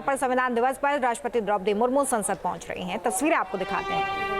पर संविधान दिवस पर राष्ट्रपति द्रौपदी मुर्मू संसद पहुंच रही हैं। तस्वीरें आपको दिखाते हैं।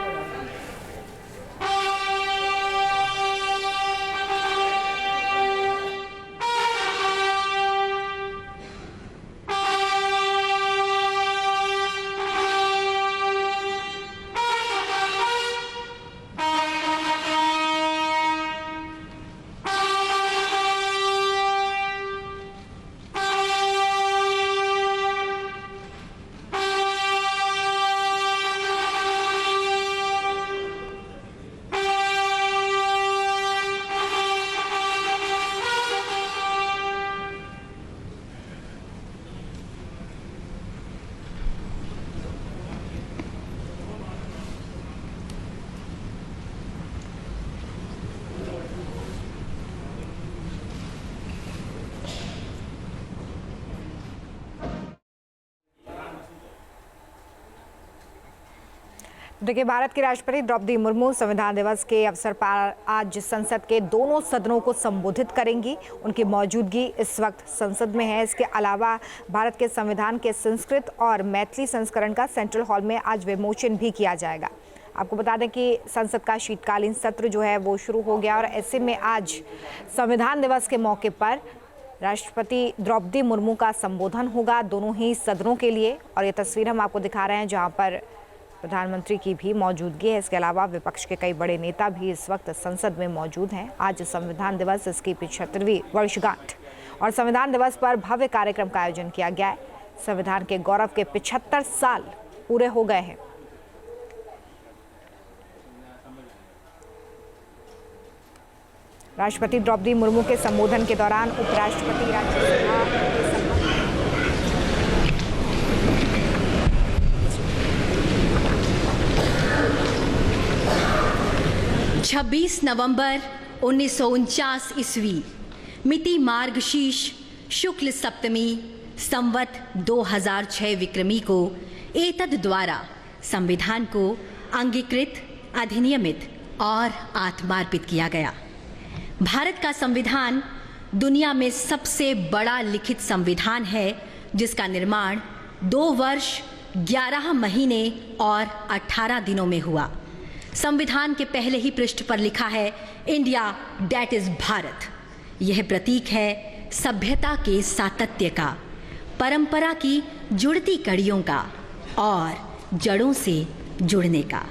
देखिए, भारत की राष्ट्रपति द्रौपदी मुर्मू संविधान दिवस के अवसर पर आज संसद के दोनों सदनों को संबोधित करेंगी। उनकी मौजूदगी इस वक्त संसद में है। इसके अलावा भारत के संविधान के संस्कृत और मैथिली संस्करण का सेंट्रल हॉल में आज विमोचन भी किया जाएगा। आपको बता दें कि संसद का शीतकालीन सत्र जो है वो शुरू हो गया और ऐसे में आज संविधान दिवस के मौके पर राष्ट्रपति द्रौपदी मुर्मू का संबोधन होगा दोनों ही सदनों के लिए। और ये तस्वीर हम आपको दिखा रहे हैं जहाँ पर प्रधानमंत्री की भी मौजूदगी है। इसके अलावा विपक्ष के कई बड़े नेता भी इस वक्त संसद में मौजूद हैं। आज संविधान दिवस, इसकी 75वीं वर्षगांठ और संविधान दिवस पर भव्य कार्यक्रम का आयोजन किया गया है। संविधान के गौरव के 75 साल पूरे हो गए हैं। राष्ट्रपति द्रौपदी मुर्मू के संबोधन के दौरान उपराष्ट्रपति राज्यसभा के 26 नवंबर 1949 ईस्वी मिति मार्गशीर्ष शुक्ल सप्तमी संवत 2006 विक्रमी को एतद द्वारा संविधान को अंगीकृत, अधिनियमित और आत्मार्पित किया गया। भारत का संविधान दुनिया में सबसे बड़ा लिखित संविधान है, जिसका निर्माण 2 वर्ष 11 महीने और 18 दिनों में हुआ। संविधान के पहले ही पृष्ठ पर लिखा है, इंडिया दैट इज भारत। यह प्रतीक है सभ्यता के सातत्य का, परंपरा की जुड़ती कड़ियों का और जड़ों से जुड़ने का।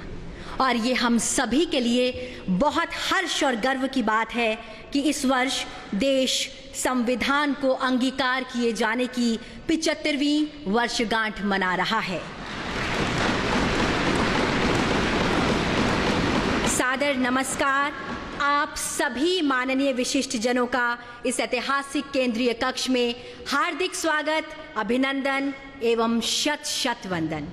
और ये हम सभी के लिए बहुत हर्ष और गर्व की बात है कि इस वर्ष देश संविधान को अंगीकार किए जाने की 75वीं वर्षगांठ मना रहा है। सादर नमस्कार आप सभी माननीय विशिष्ट जनों का इस ऐतिहासिक केंद्रीय कक्ष में हार्दिक स्वागत, अभिनंदन एवं शत शत वंदन।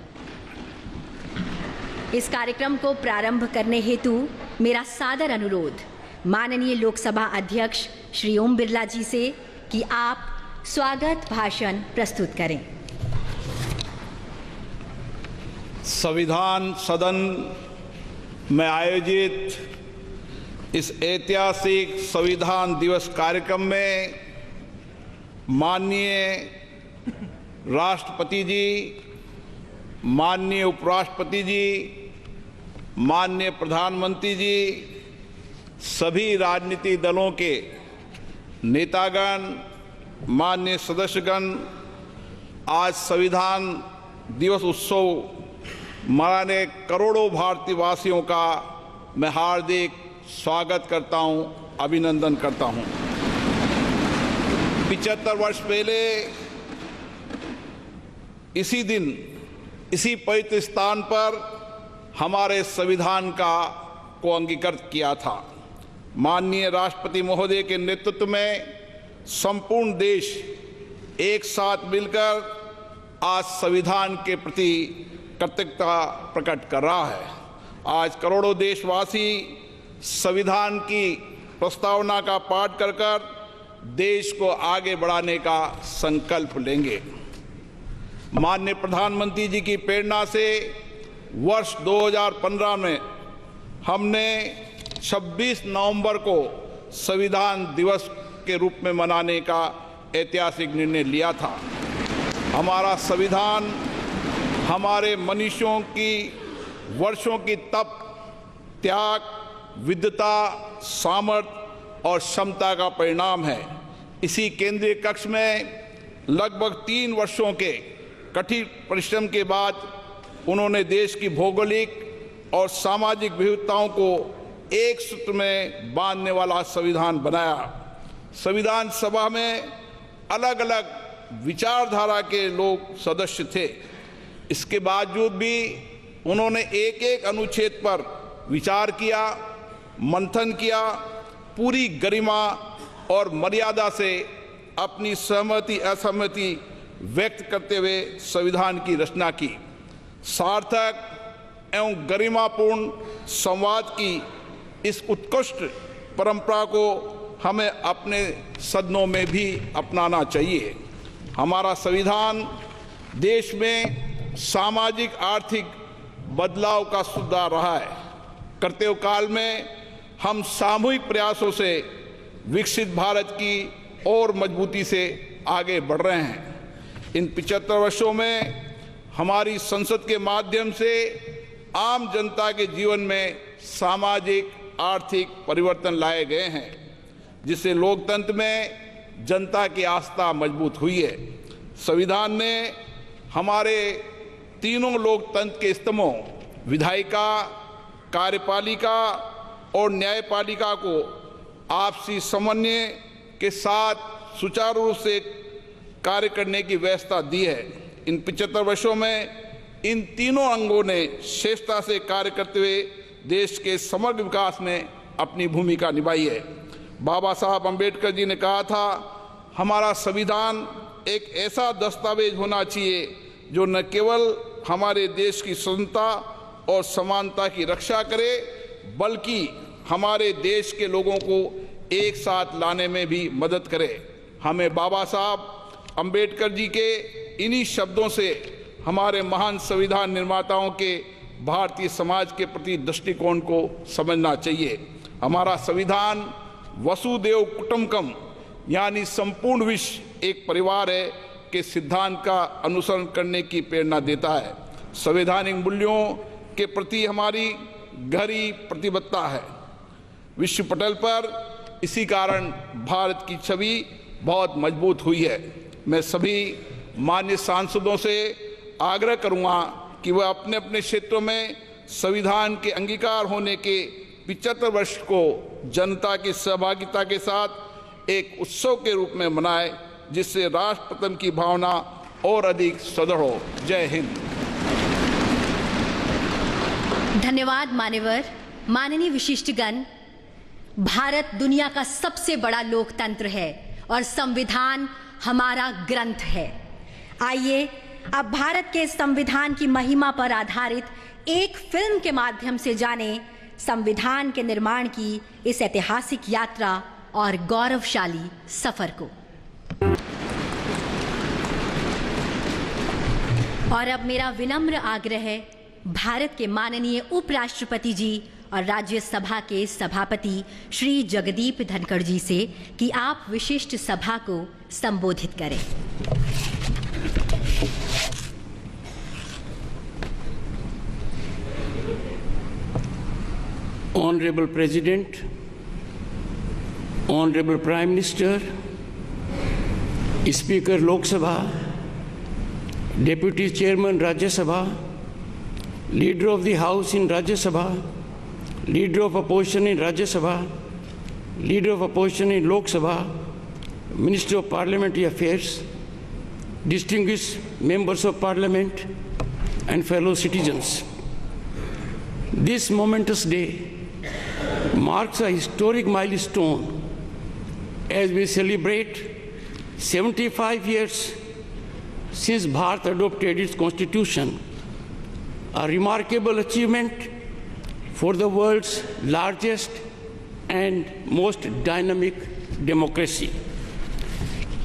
इस कार्यक्रम को प्रारंभ करने हेतु मेरा सादर अनुरोध माननीय लोकसभा अध्यक्ष श्री ओम बिरला जी से कि आप स्वागत भाषण प्रस्तुत करें। संविधान सदन में आयोजित इस ऐतिहासिक संविधान दिवस कार्यक्रम में माननीय राष्ट्रपति जी, माननीय उपराष्ट्रपति जी, माननीय प्रधानमंत्री जी, सभी राजनीतिक दलों के नेतागण, माननीय सदस्यगण, आज संविधान दिवस उत्सव मनाने करोड़ों भारतीय वासियों का मैं हार्दिक स्वागत करता हूं, अभिनंदन करता हूं। 75 वर्ष पहले इसी दिन, इसी पवित्र स्थान पर हमारे संविधान को अंगीकृत किया था। माननीय राष्ट्रपति महोदय के नेतृत्व में संपूर्ण देश एक साथ मिलकर आज संविधान के प्रति कृतज्ञता प्रकट कर रहा है। आज करोड़ों देशवासी संविधान की प्रस्तावना का पाठ कर देश को आगे बढ़ाने का संकल्प लेंगे। माननीय प्रधानमंत्री जी की प्रेरणा से वर्ष 2015 में हमने 26 नवंबर को संविधान दिवस के रूप में मनाने का ऐतिहासिक निर्णय लिया था। हमारा संविधान हमारे मनीषियों की वर्षों की तप, त्याग, विद्वता, सामर्थ्य और क्षमता का परिणाम है। इसी केंद्रीय कक्ष में लगभग 3 वर्षों के कठिन परिश्रम के बाद उन्होंने देश की भौगोलिक और सामाजिक विविधताओं को एक सूत्र में बांधने वाला संविधान बनाया। संविधान सभा में अलग अलग विचारधारा के लोग सदस्य थे। इसके बावजूद भी उन्होंने एक एक अनुच्छेद पर विचार किया, मंथन किया, पूरी गरिमा और मर्यादा से अपनी सहमति असहमति व्यक्त करते हुए संविधान की रचना की। सार्थक एवं गरिमापूर्ण संवाद की इस उत्कृष्ट परंपरा को हमें अपने सदनों में भी अपनाना चाहिए। हमारा संविधान देश में सामाजिक आर्थिक बदलाव का सुधार रहा है। कर्तव्य काल में हम सामूहिक प्रयासों से विकसित भारत की और मजबूती से आगे बढ़ रहे हैं। इन 75 वर्षों में हमारी संसद के माध्यम से आम जनता के जीवन में सामाजिक आर्थिक परिवर्तन लाए गए हैं, जिससे लोकतंत्र में जनता की आस्था मजबूत हुई है। संविधान ने हमारे तीनों लोकतंत्र के स्तंभों विधायिका, कार्यपालिका और न्यायपालिका को आपसी समन्वय के साथ सुचारू रूप से कार्य करने की व्यवस्था दी है। इन 75 वर्षों में इन तीनों अंगों ने श्रेष्ठता से कार्य करते हुए देश के समग्र विकास में अपनी भूमिका निभाई है। बाबा साहब अम्बेडकर जी ने कहा था, हमारा संविधान एक ऐसा दस्तावेज होना चाहिए जो न केवल हमारे देश की स्वतंत्रता और समानता की रक्षा करे, बल्कि हमारे देश के लोगों को एक साथ लाने में भी मदद करे। हमें बाबा साहब अम्बेडकर जी के इन्हीं शब्दों से हमारे महान संविधान निर्माताओं के भारतीय समाज के प्रति दृष्टिकोण को समझना चाहिए। हमारा संविधान वसुदेव कुटुंबकम यानी संपूर्ण विश्व एक परिवार है के सिद्धांत का अनुसरण करने की प्रेरणा देता है। संवैधानिक मूल्यों के प्रति हमारी गहरी प्रतिबद्धता है। विश्व पटल पर इसी कारण भारत की छवि बहुत मजबूत हुई है। मैं सभी मान्य सांसदों से आग्रह करूंगा कि वह अपने अपने क्षेत्रों में संविधान के अंगीकार होने के 75 वर्ष को जनता की सहभागिता के साथ एक उत्सव के रूप में मनाए, जिससे राष्ट्र प्रेम की भावना और अधिक सुदृढ़ हो। जय हिंद। धन्यवाद मान्यवर। माननीय विशिष्टगण, भारत दुनिया का सबसे बड़ा लोकतंत्र है और संविधान हमारा ग्रंथ है। आइए अब भारत के संविधान की महिमा पर आधारित एक फिल्म के माध्यम से जानें संविधान के निर्माण की इस ऐतिहासिक यात्रा और गौरवशाली सफर को। और अब मेरा विनम्र आग्रह है भारत के माननीय उपराष्ट्रपति जी और राज्यसभा के सभापति श्री जगदीप धनखड़ जी से कि आप विशिष्ट सभा को संबोधित करें। Honorable President, Honorable Prime Minister, Speaker Lok Sabha, Deputy Chairman Rajya Sabha, Leader of the House in Rajya Sabha, Leader of Opposition in Rajya Sabha, Leader of Opposition in Lok Sabha, Minister of Parliamentary Affairs, distinguished members of Parliament and fellow citizens. This momentous day marks a historic milestone as we celebrate 75 years since Bharat adopted its constitution, a remarkable achievement for the world's largest and most dynamic democracy.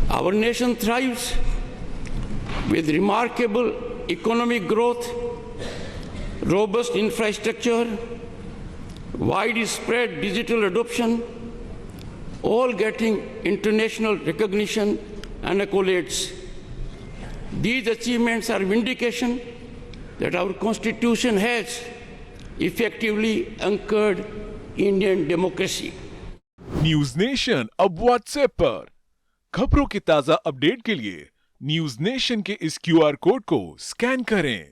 Our nation thrives with remarkable economic growth, robust infrastructure, widespread digital adoption, all getting international recognition and accolades. These achievements are vindication that our Constitution has effectively anchored Indian democracy. News nation अब WhatsApp पर खबरों के ताजा update के लिए news nation के इस QR code को स्कैन करें।